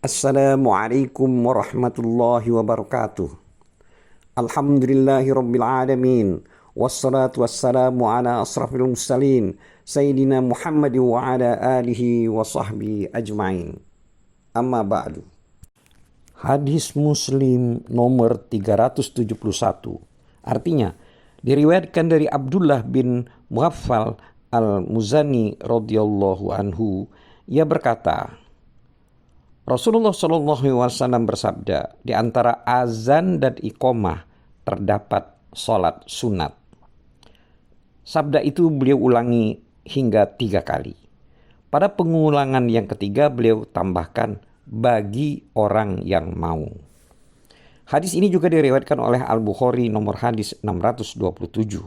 Assalamualaikum warahmatullahi wabarakatuh. Alhamdulillahi rabbil alamin. Wassalatu wassalamu ala asrafil mursalin Sayyidina Muhammad wa ala alihi wa sahbihi ajma'in. Amma ba'du. Hadis Muslim nomor 371. Artinya, diriwayatkan dari Abdullah bin Mughaffal al-Muzani radhiyallahu anhu, ia berkata, Rasulullah SAW bersabda, di antara azan dan iqamah terdapat sholat sunat. Sabda itu beliau ulangi hingga 3 kali. Pada pengulangan yang ketiga beliau tambahkan, bagi orang yang mau. Hadis ini juga diriwayatkan oleh Al-Bukhari nomor hadis 627.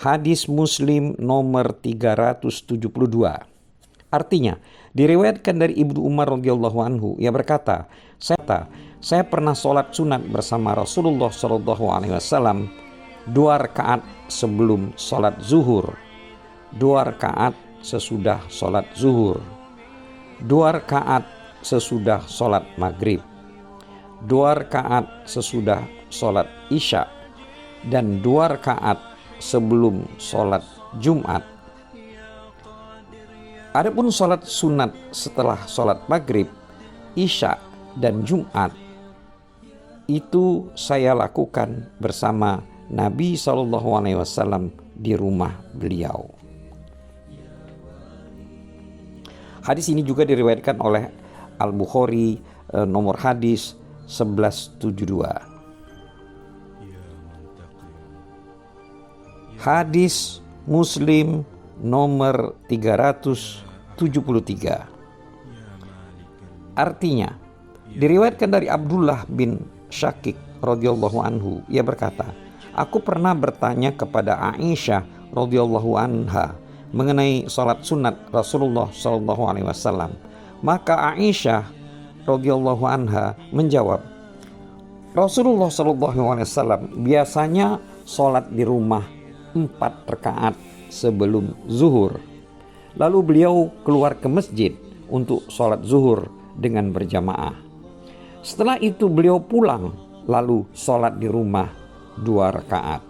Hadis Muslim nomor 372. Artinya, diriwayatkan dari Ibnu Umar radhiyallahu anhu, ia berkata, saya pernah sholat sunat bersama Rasulullah SAW 2 rakaat sebelum sholat zuhur, 2 rakaat sesudah sholat zuhur, 2 rakaat sesudah sholat maghrib, 2 rakaat sesudah sholat isya, dan 2 rakaat sebelum sholat Jumat. Adapun sholat sunat setelah sholat maghrib, isya, dan Jumat, itu saya lakukan bersama Nabi SAW di rumah beliau. Hadis ini juga diriwayatkan oleh Al-Bukhari nomor hadis 1172. Hadis Muslim nomor 373. Artinya, diriwayatkan dari Abdullah bin Syakik radhiyallahu anhu, ia berkata, aku pernah bertanya kepada Aisyah radhiyallahu anha mengenai salat sunat Rasulullah SAW. Maka Aisyah radhiyallahu anha menjawab, Rasulullah SAW biasanya salat di rumah 4 rakaat sebelum zuhur. Lalu beliau keluar ke masjid untuk sholat zuhur dengan berjamaah. Setelah itu beliau pulang lalu sholat di rumah 2 rakaat.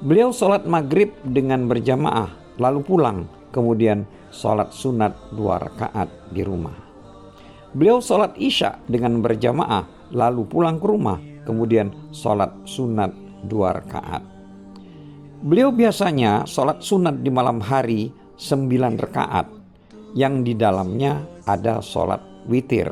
Beliau sholat maghrib dengan berjamaah lalu pulang, kemudian sholat sunat 2 rakaat di rumah. Beliau sholat isya dengan berjamaah lalu pulang ke rumah, kemudian sholat sunat 2 rakaat. Beliau biasanya sholat sunat di malam hari 9 rakaat yang di dalamnya ada sholat witir.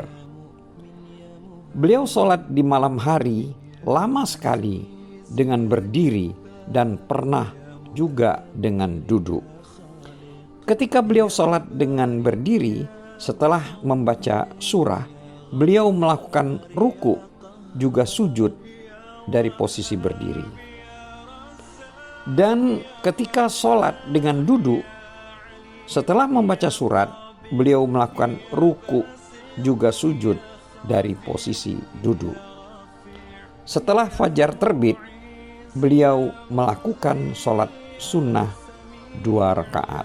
Beliau sholat di malam hari lama sekali dengan berdiri dan pernah juga dengan duduk. Ketika beliau sholat dengan berdiri, setelah membaca surah, beliau melakukan ruku juga sujud dari posisi berdiri. Dan ketika sholat dengan duduk, setelah membaca surat, beliau melakukan ruku juga sujud dari posisi duduk. Setelah fajar terbit, beliau melakukan sholat sunnah 2 rakaat.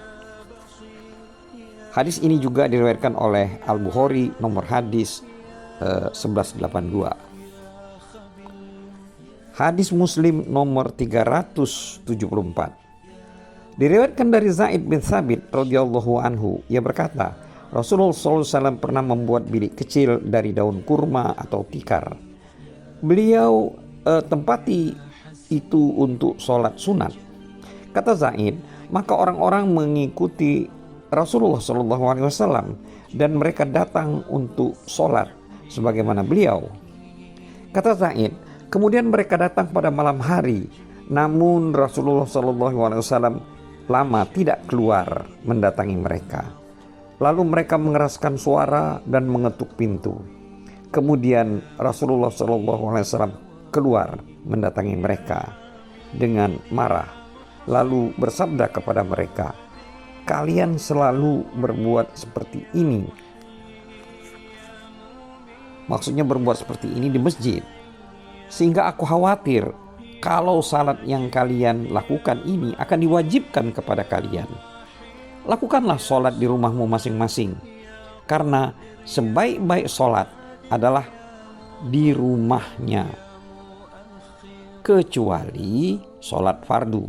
Hadis ini juga diriwayatkan oleh Al-Bukhari nomor hadis 1182. Hadis Muslim nomor 374. Diriwayatkan dari Zaid bin Thabit radhiyallahu anhu, ia berkata, Rasulullah SAW pernah membuat bilik kecil dari daun kurma atau tikar. Beliau tempati itu untuk sholat sunat. Kata Zaid, maka orang-orang mengikuti Rasulullah SAW dan mereka datang untuk sholat sebagaimana beliau. Kata Zaid, kemudian mereka datang pada malam hari, namun Rasulullah SAW lama tidak keluar mendatangi mereka. Lalu mereka mengeraskan suara dan mengetuk pintu. Kemudian Rasulullah SAW keluar mendatangi mereka dengan marah, lalu bersabda kepada mereka, kalian selalu berbuat seperti ini. Maksudnya berbuat seperti ini di masjid, sehingga aku khawatir kalau salat yang kalian lakukan ini akan diwajibkan kepada kalian. Lakukanlah salat di rumahmu masing-masing. Karena sebaik-baik sholat adalah di rumahnya, kecuali sholat fardu.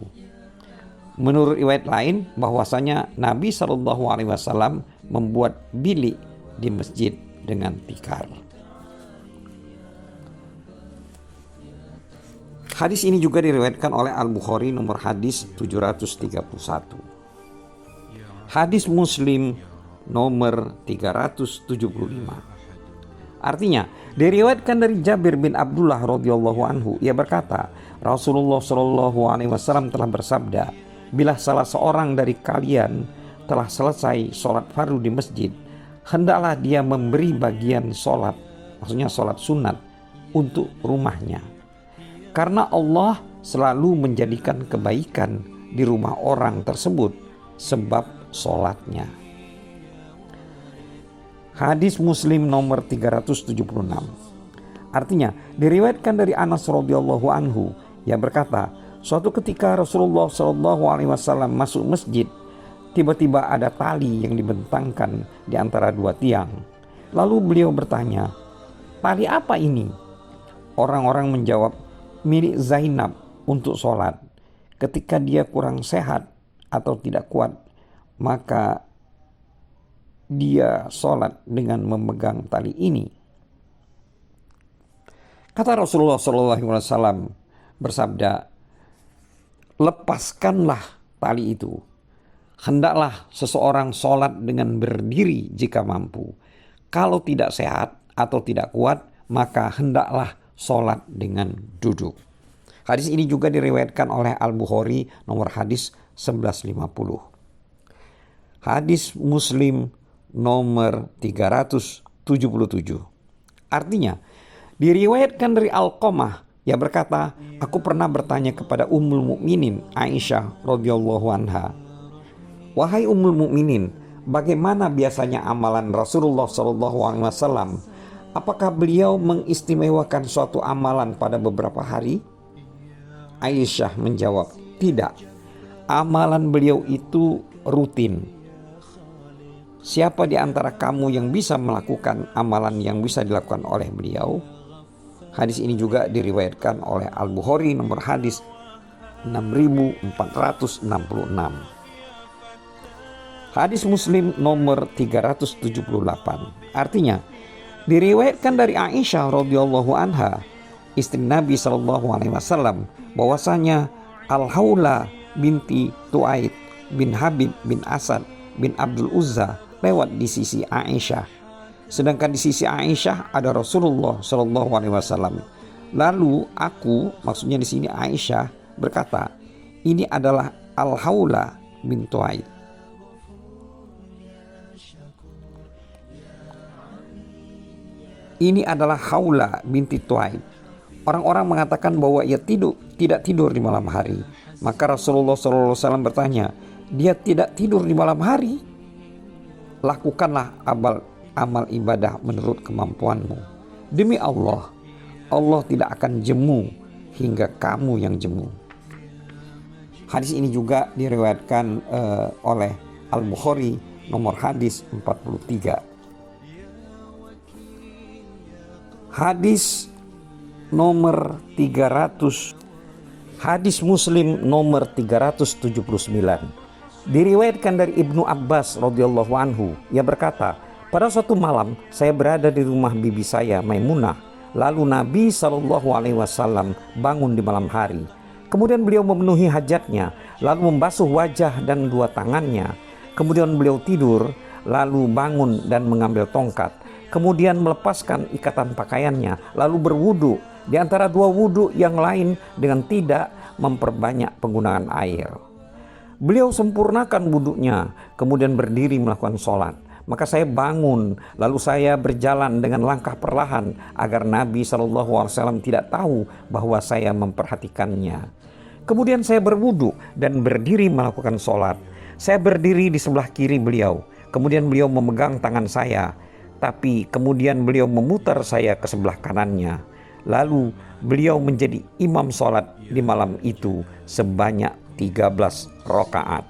Menurut riwayat lain bahwasanya Nabi SAW membuat bilik di masjid dengan tikar. Hadis ini juga diriwayatkan oleh Al-Bukhari nomor hadis 731. Hadis Muslim nomor 375. Artinya, diriwayatkan dari Jabir bin Abdullah radhiyallahu anhu, ia berkata, Rasulullah shallallahu alaihi wasallam telah bersabda, bila salah seorang dari kalian telah selesai sholat fardu di masjid, hendaklah dia memberi bagian sholat, maksudnya sholat sunat, untuk rumahnya. Karena Allah selalu menjadikan kebaikan di rumah orang tersebut sebab sholatnya. Hadis Muslim nomor 376. Artinya, diriwayatkan dari Anas radhiyallahu anhu, ia berkata, suatu ketika Rasulullah SAW masuk masjid, tiba-tiba ada tali yang dibentangkan di antara dua tiang. Lalu beliau bertanya, tali apa ini? Orang-orang menjawab, milik Zainab untuk sholat. Ketika dia kurang sehat atau tidak kuat, maka dia sholat dengan memegang tali ini. Kata Rasulullah SAW bersabda, lepaskanlah tali itu. Hendaklah seseorang sholat dengan berdiri jika mampu. Kalau tidak sehat atau tidak kuat, maka hendaklah sholat dengan duduk. Hadis ini juga diriwayatkan oleh Al-Bukhari nomor hadis 1150. Hadis Muslim nomor 377. Artinya, diriwayatkan dari Alqamah, ia berkata, aku pernah bertanya kepada Ummul Mukminin Aisyah radhiyallahu anha, wahai Ummul Mukminin, bagaimana biasanya amalan Rasulullah SAW? Apakah beliau mengistimewakan suatu amalan pada beberapa hari? Aisyah menjawab, tidak. Amalan beliau itu rutin. Siapa di antara kamu yang bisa melakukan amalan yang bisa dilakukan oleh beliau? Hadis ini juga diriwayatkan oleh Al-Bukhari nomor hadis 6466. Hadis Muslim nomor 378. Artinya, diriwayatkan dari Aisyah radhiyallahu anha, istri Nabi SAW, bahwasanya Al-Haula binti Tu'aid bin Habib bin Asad bin Abdul Uzza lewat di sisi Aisyah. Sedangkan di sisi Aisyah ada Rasulullah SAW. Lalu aku, maksudnya di sini Aisyah, berkata, ini adalah Al-Haula bin Tu'aid. Ini adalah Haula binti Tuaib. Orang-orang mengatakan bahwa ia tidak tidur di malam hari. Maka Rasulullah SAW bertanya, dia tidak tidur di malam hari? Lakukanlah amal ibadah menurut kemampuanmu. Demi Allah, Allah tidak akan jemu hingga kamu yang jemu. Hadis ini juga diriwayatkan oleh Al-Bukhari nomor hadis 43. Hadis nomor 300. Hadis Muslim nomor 379. Diriwayatkan dari Ibnu Abbas radhiyallahu anhu, ia berkata, pada suatu malam saya berada di rumah bibi saya Maimunah, lalu Nabi SAW bangun di malam hari. Kemudian beliau memenuhi hajatnya, lalu membasuh wajah dan dua tangannya. Kemudian beliau tidur, lalu bangun dan mengambil tongkat. Kemudian melepaskan ikatan pakaiannya, lalu berwudu di antara dua wudu yang lain dengan tidak memperbanyak penggunaan air. Beliau sempurnakan wudunya, kemudian berdiri melakukan sholat. Maka saya bangun, lalu saya berjalan dengan langkah perlahan agar Nabi SAW tidak tahu bahwa saya memperhatikannya. Kemudian saya berwudu dan berdiri melakukan sholat. Saya berdiri di sebelah kiri beliau, kemudian beliau memegang tangan saya. Tapi kemudian beliau memutar saya ke sebelah kanannya. Lalu beliau menjadi imam sholat di malam itu sebanyak 13 rakaat.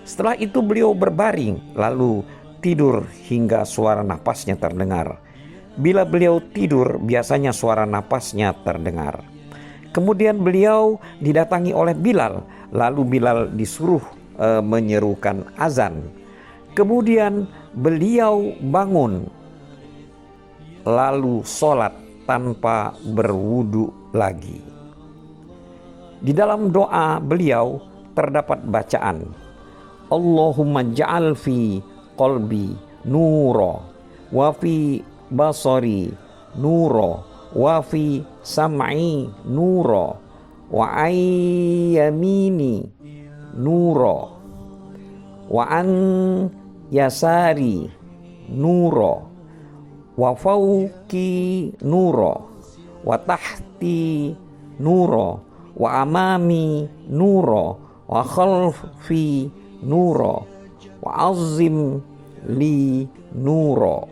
Setelah itu beliau berbaring. Lalu tidur hingga suara napasnya terdengar. Bila beliau tidur, biasanya suara napasnya terdengar. Kemudian beliau didatangi oleh Bilal, lalu Bilal disuruh menyerukan azan. Kemudian beliau bangun, lalu sholat tanpa berwudu lagi. Di dalam doa beliau terdapat bacaan, Allahumma ja'al fi qalbi nuro, wa fi basari nuro, wa fi sam'i nuro, wa ayyamini nuro, wa an yasari nuro, wa fauki nuro, wa tahti nuro, wa amami nuro, wa khalfi nuro, wa azim li nuro.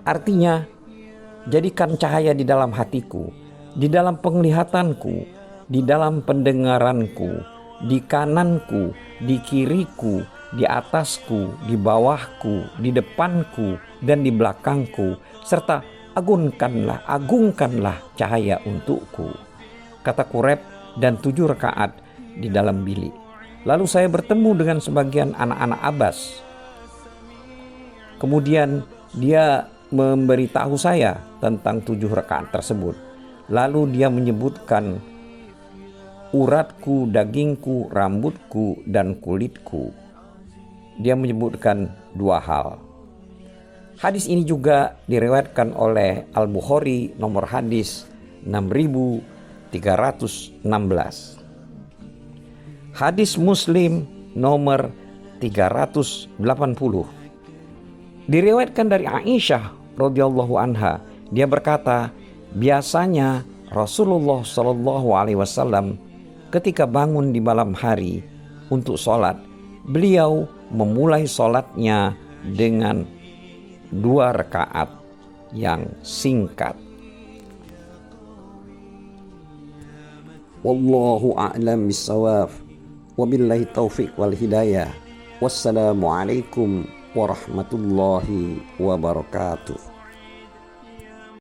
Artinya, jadikan cahaya di dalam hatiku, di dalam penglihatanku, di dalam pendengaranku, di kananku, di kiriku, di atasku, di bawahku, di depanku, dan di belakangku, serta agungkanlah cahaya untukku. Kata Quraib dan 7 rakaat di dalam bilik. Lalu saya bertemu dengan sebagian anak-anak Abbas. Kemudian dia memberitahu saya tentang 7 rakaat tersebut. Lalu dia menyebutkan uratku, dagingku, rambutku, dan kulitku. Dia menyebutkan 2 hal. Hadis ini juga diriwayatkan oleh Al-Bukhari nomor hadis 6316. Hadis Muslim nomor 380. Diriwayatkan dari Aisyah radhiyallahu anha, dia berkata, biasanya Rasulullah Shallallahu alaihi wasallam ketika bangun di malam hari untuk sholat, beliau memulai sholatnya dengan 2 rakaat yang singkat. Wallahu a'lam bissawab. Wabillahi taufiq wal hidayah. Wassalamualaikum warahmatullahi wabarakatuh.